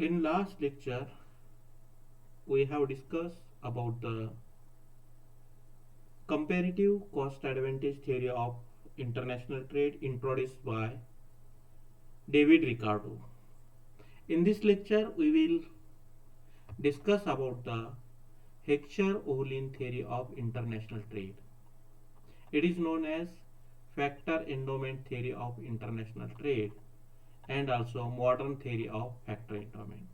In last lecture, we have discussed about the comparative cost advantage theory of international trade introduced by David Ricardo. In this lecture, we will discuss about the Heckscher-Ohlin theory of international trade. It is known as factor endowment theory of international trade and also modern theory of factor endowment.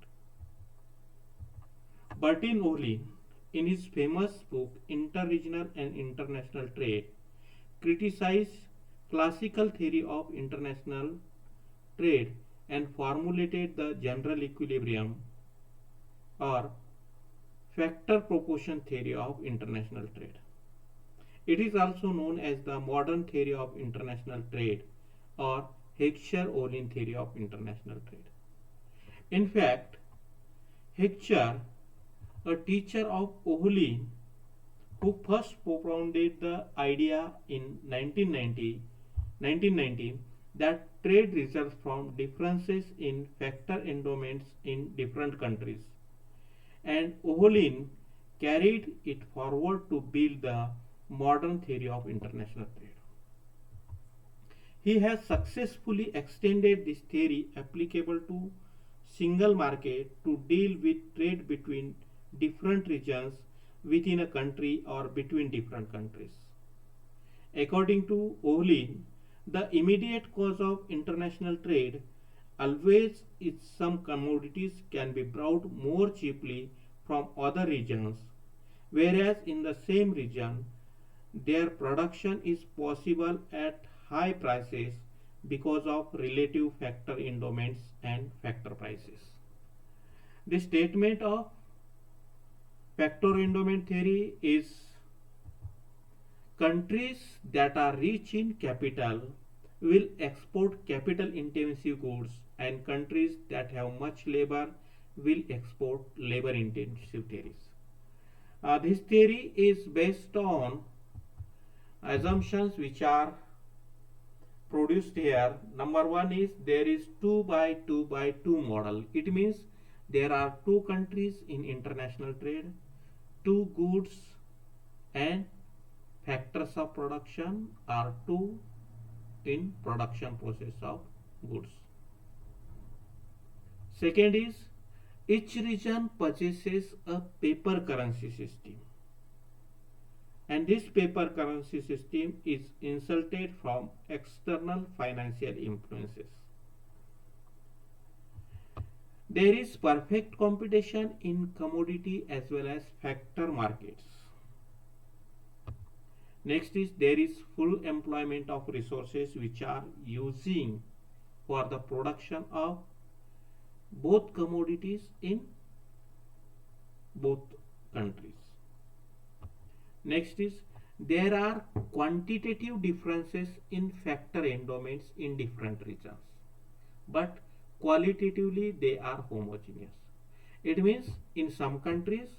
Bertin Ohlin, in his famous book Interregional and International Trade, criticized classical theory of international trade and formulated the general equilibrium or factor proportion theory of international trade. It is also known as the modern theory of international trade or Heckscher-Ohlin theory of international trade. In fact, Heckscher, a teacher of Ohlin, who first propounded the idea in 1919 that trade results from differences in factor endowments in different countries, and Ohlin carried it forward to build the modern theory of international trade. He has successfully extended this theory applicable to single market to deal with trade between different regions within a country or between different countries. According to Ohlin, the immediate cause of international trade always is some commodities can be brought more cheaply from other regions, whereas in the same region their production is possible at high prices because of relative factor endowments and factor prices. The statement of factor endowment theory is countries that are rich in capital will export capital intensive goods and countries that have much labor will export labor intensive theories. This theory is based on assumptions which are produced here. Number one is there is 2 by 2 by 2 model. It means there are two countries in international trade, two goods and factors of production are two in production process of goods. Second is each region possesses a paper currency system, and this paper currency system is insulted from external financial influences. There is perfect competition in commodity as well as factor markets. Next is there is full employment of resources which are using for the production of both commodities in both countries. Next is there are quantitative differences in factor endowments in different regions, but qualitatively they are homogeneous. It means in some countries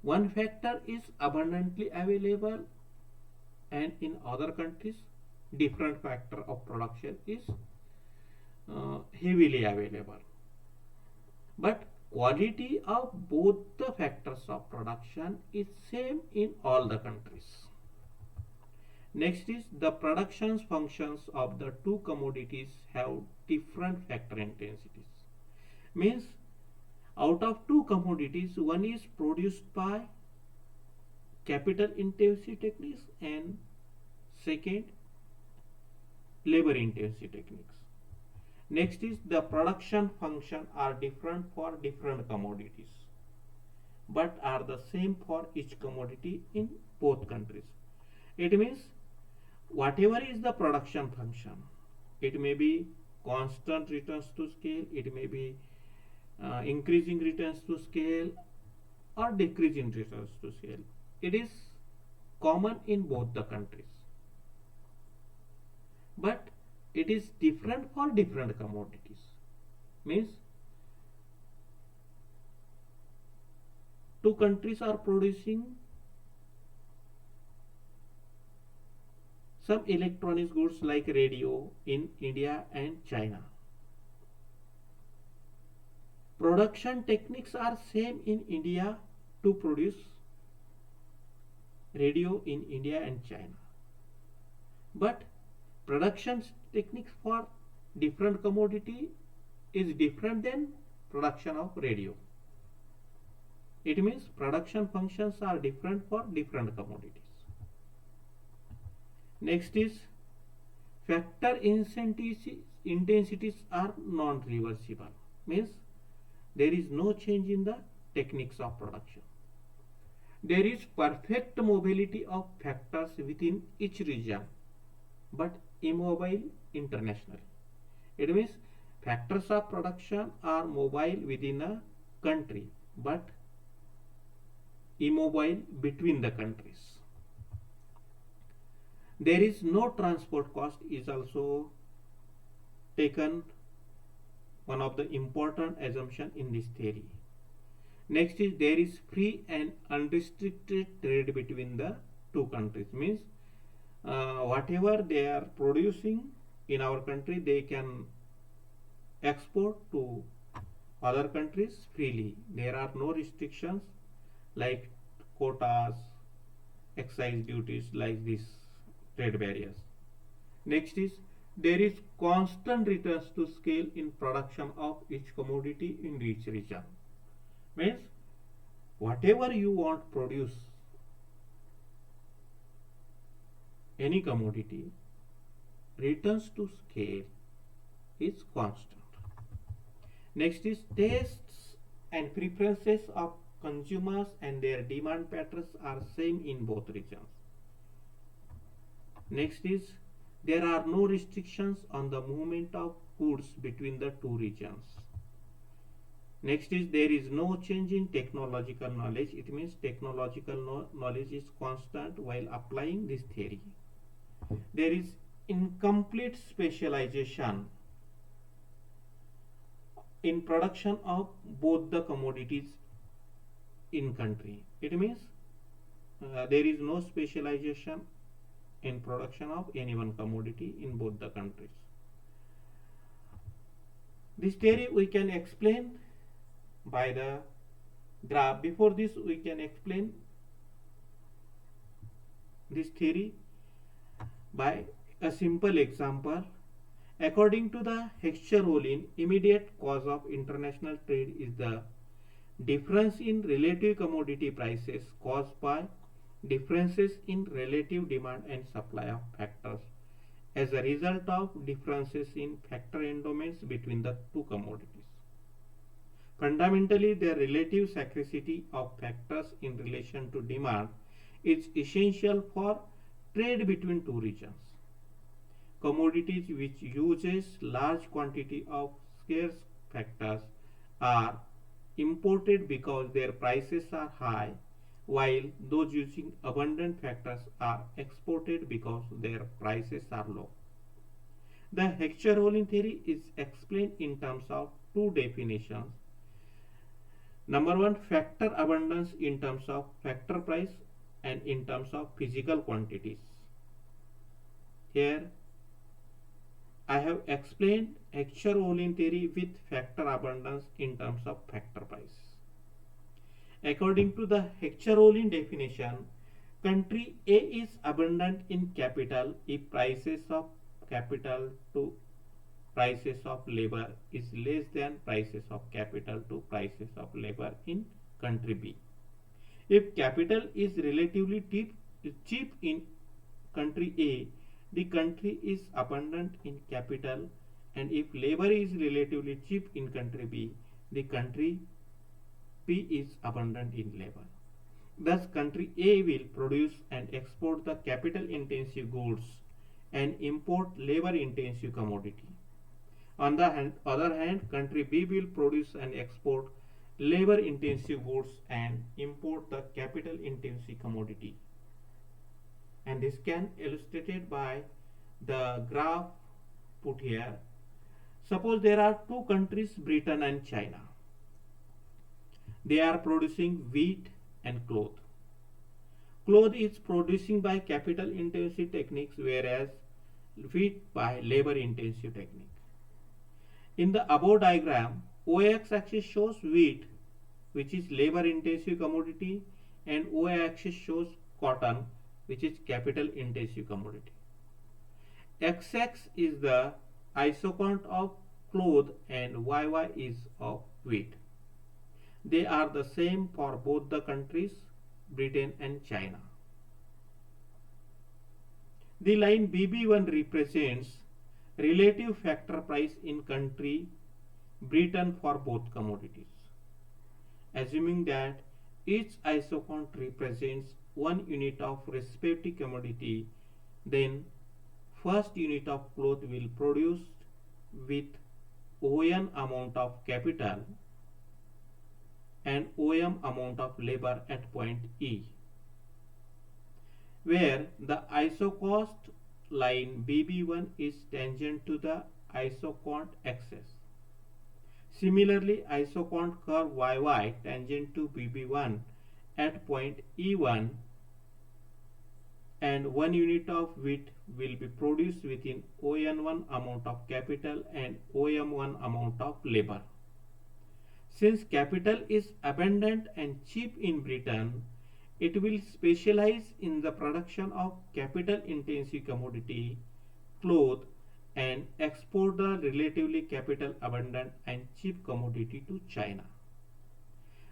one factor is abundantly available and in other countries different factor of production is heavily available, but quality of both the factors of production is same in all the countries. Next is the production functions of the two commodities have different factor intensities. Means out of two commodities one is produced by capital intensive techniques and second labor intensive techniques. Next is the production function are different for different commodities but are the same for each commodity in both countries. It means whatever is the production function, it may be constant returns to scale, it may be increasing returns to scale or decreasing returns to scale. It is common in both the countries, but it is different for different commodities. Means two countries are producing some electronics goods like radio in India and China. production techniques are same in India to produce radio in India and China. But production techniques for different commodity is different than production of radio. It means production functions are different for different commodities. Next is factor intensities are non-reversible. Means there is no change in the techniques of production. There is perfect mobility of factors within each region, but immobile internationally. It means factors of production are mobile within a country, but immobile between the countries. There is no transport cost is also taken one of the important assumption in this theory. Next is there is free and unrestricted trade between the two countries. Means whatever they are producing in our country, they can export to other countries freely. There are no restrictions like quotas, excise duties, like these trade barriers. Next is there is constant returns to scale in production of each commodity in each region. Means whatever you want produce any commodity, returns to scale is constant. Next is tastes and preferences of consumers and their demand patterns are same in both regions. Next is there are no restrictions on the movement of goods between the two regions. Next is there is no change in technological knowledge. It means technological knowledge is constant while applying this theory. There is incomplete specialization in production of both the commodities in country. It means there is no specialization in production of any one commodity in both the countries. This theory we can explain by the graph. Before this, we can explain this theory by a simple example. According to the Heckscher-Ohlin, immediate cause of international trade is the difference in relative commodity prices caused by differences in relative demand and supply of factors as a result of differences in factor endowments between the two commodities. Fundamentally, the relative scarcity of factors in relation to demand is essential for trade between two regions. Commodities which uses large quantity of scarce factors are imported because their prices are high, while those using abundant factors are exported because their prices are low. The Heckscher-Ohlin theory is explained in terms of two definitions. Number one, factor abundance in terms of factor price and in terms of physical quantities. Here I have explained Heckscher-Ohlin theory with factor abundance in terms of factor price. According to the Heckscher-Ohlin definition, country A is abundant in capital if prices of capital to prices of labor is less than prices of capital to prices of labor in country B. If capital is relatively cheap in country A, the country is abundant in capital, and if labor is relatively cheap in country B, the country B is abundant in labor. Thus, country A will produce and export the capital intensive goods and import labor intensive commodity. On the other hand, country B will produce and export labor intensive goods and import the capital intensive commodity. And this can illustrated by the graph put here. Suppose there are two countries, Britain and China. They are producing wheat and cloth. Cloth is producing by capital intensive techniques, whereas wheat by labor intensive technique. In the above diagram, OX axis shows wheat, which is labor intensive commodity, and OY axis shows cotton, which is capital intensive commodity. XX is the isocount of cloth and YY is of wheat. They are the same for both the countries, Britain and China. The line BB1 represents relative factor price in country Britain for both commodities. Assuming that each isocount represents one unit of respective commodity, then first unit of cloth will produce with ON amount of capital and OM amount of labor at point E, where the isocost line BB1 is tangent to the isocount axis. Similarly, isocount curve YY tangent to BB1 at point E1, and 1 unit of wheat will be produced within ON1 amount of capital and OM1 amount of labor. Since capital is abundant and cheap in Britain, it will specialize in the production of capital intensive commodity, cloth, and export the relatively capital abundant and cheap commodity to China.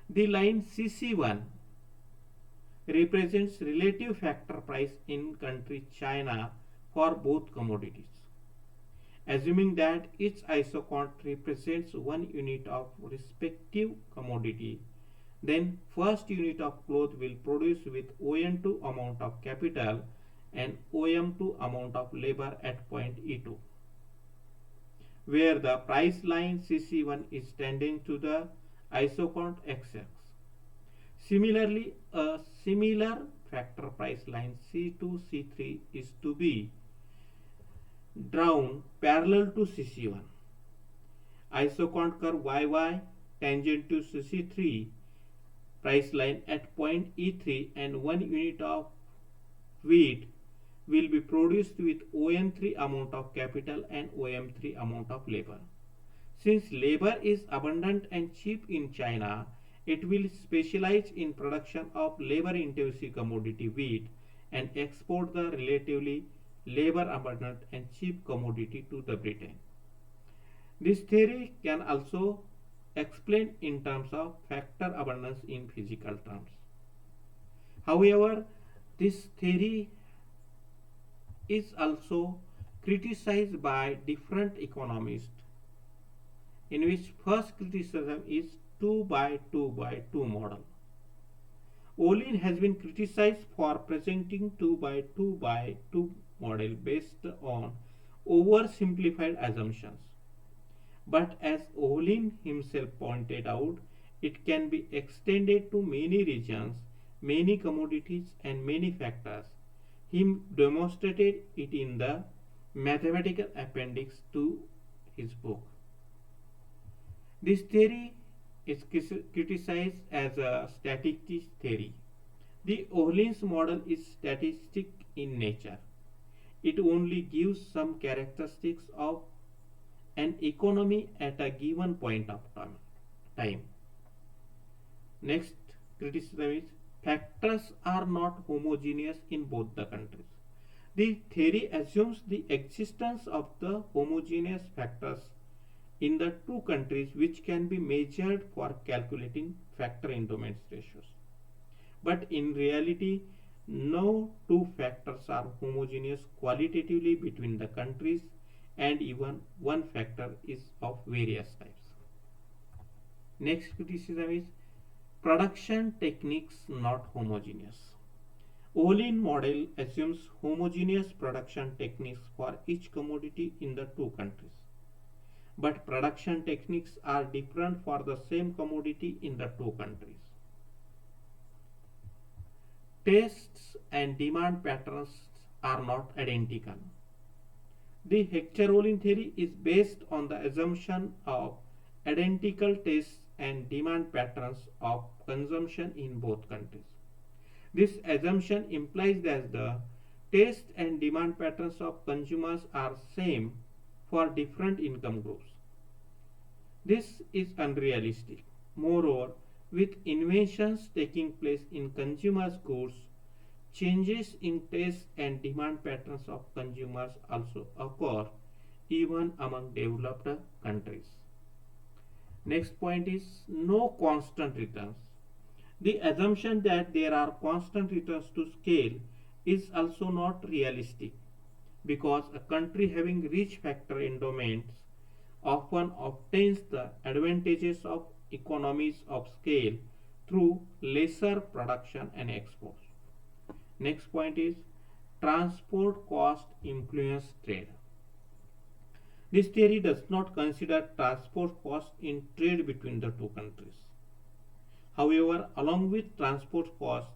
The line CC1 represents relative factor price in country China for both commodities. Assuming that each isocount represents one unit of respective commodity, then first unit of cloth will produce with ON2 amount of capital and OM2 amount of labor at point E2, where the price line CC1 is tending to the isocount XX. Similarly, a similar factor price line C2, C3 is to be drawn parallel to CC1. Isocount curve YY tangent to CC3 price line at point E3, and 1 unit of wheat will be produced with ON3 amount of capital and OM3 amount of labor. Since labor is abundant and cheap in China, it will specialize in production of labor intensive commodity wheat and export the relatively labor abundant and cheap commodity to the Britain. This theory can also explain in terms of factor abundance in physical terms. However, this theory is also criticized by different economists, in which first criticism is 2 by 2 by 2 model. Olin has been criticized for presenting 2 by 2 by 2 model based on oversimplified assumptions. But as Olin himself pointed out, it can be extended to many regions, many commodities, and many factors. He demonstrated it in the mathematical appendix to his book. This theory is criticized as a statistics theory. The Olin's model is statistic in nature. It only gives some characteristics of an economy at a given point of time. Next criticism is factors are not homogeneous in both the countries. The theory assumes the existence of the homogeneous factors in the two countries which can be measured for calculating factor endowment ratios. But in reality, no two factors are homogeneous qualitatively between the countries, and even one factor is of various types. Next criticism is production techniques not homogeneous. Olin model assumes homogeneous production techniques for each commodity in the two countries. But production techniques are different for the same commodity in the two countries. Tastes and demand patterns are not identical. The Hechter-Olin theory is based on the assumption of identical tastes and demand patterns of consumption in both countries. This assumption implies that the taste and demand patterns of consumers are same for different income groups. This is unrealistic. Moreover, with inventions taking place in consumers' goods, changes in taste and demand patterns of consumers also occur even among developed countries. Next point is no constant returns. The assumption that there are constant returns to scale is also not realistic because a country having rich factor endowments often obtains the advantages of economies of scale through lesser production and exports. Next point is transport cost influence trade. This theory does not consider transport costs in trade between the two countries. However, along with transport costs,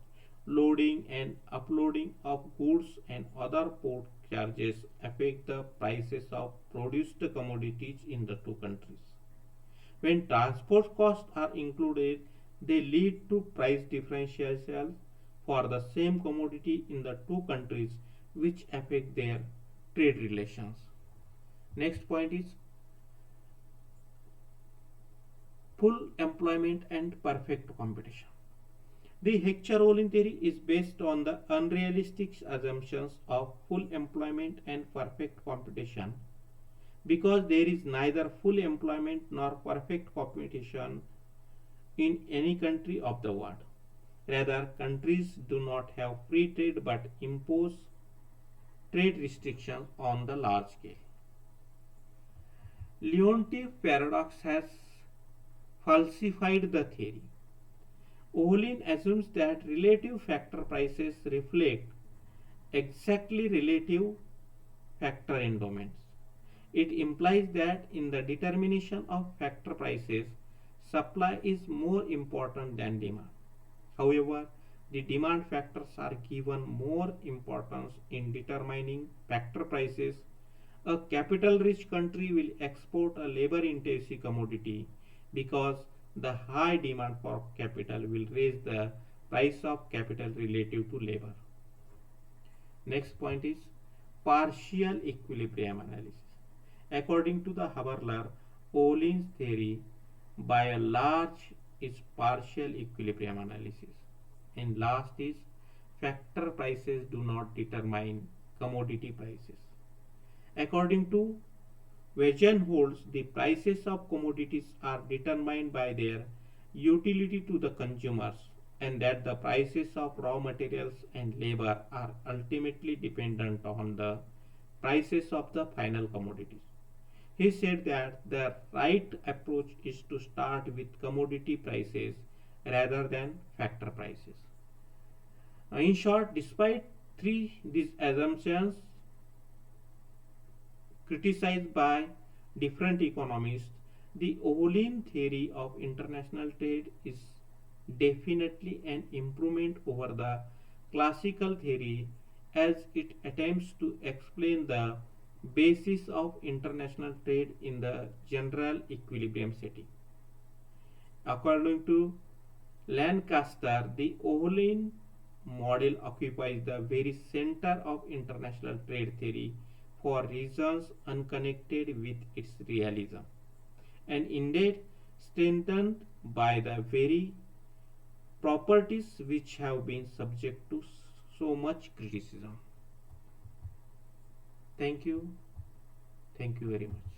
loading and uploading of goods and other port charges affect the prices of produced commodities in the two countries. When transport costs are included, they lead to price differentials for the same commodity in the two countries, which affect their trade relations. Next point is full employment and perfect competition. The Heckscher-Ohlin theory is based on the unrealistic assumptions of full employment and perfect competition because there is neither full employment nor perfect competition in any country of the world. Rather, countries do not have free trade but impose trade restrictions on the large scale. Leontief paradox has falsified the theory. Ohlin assumes that relative factor prices reflect exactly relative factor endowments. It implies that in the determination of factor prices, supply is more important than demand. However, the demand factors are given more importance in determining factor prices. A capital rich country will export a labor intensive commodity because the high demand for capital will raise the price of capital relative to labor. Next point is partial equilibrium analysis. According to the Haberler-Ohlin's theory, by and large is partial equilibrium analysis. And last is factor prices do not determine commodity prices. According to Weisenholz, the prices of commodities are determined by their utility to the consumers and that the prices of raw materials and labor are ultimately dependent on the prices of the final commodities. He said that the right approach is to start with commodity prices rather than factor prices. In short, despite these assumptions criticized by different economists, the Ohlin theory of international trade is definitely an improvement over the classical theory as it attempts to explain the basis of international trade in the general equilibrium setting. According to Lancaster, the Ohlin model occupies the very center of international trade theory for reasons unconnected with its realism, and indeed strengthened by the very properties which have been subject to so much criticism. Thank you. Thank you very much.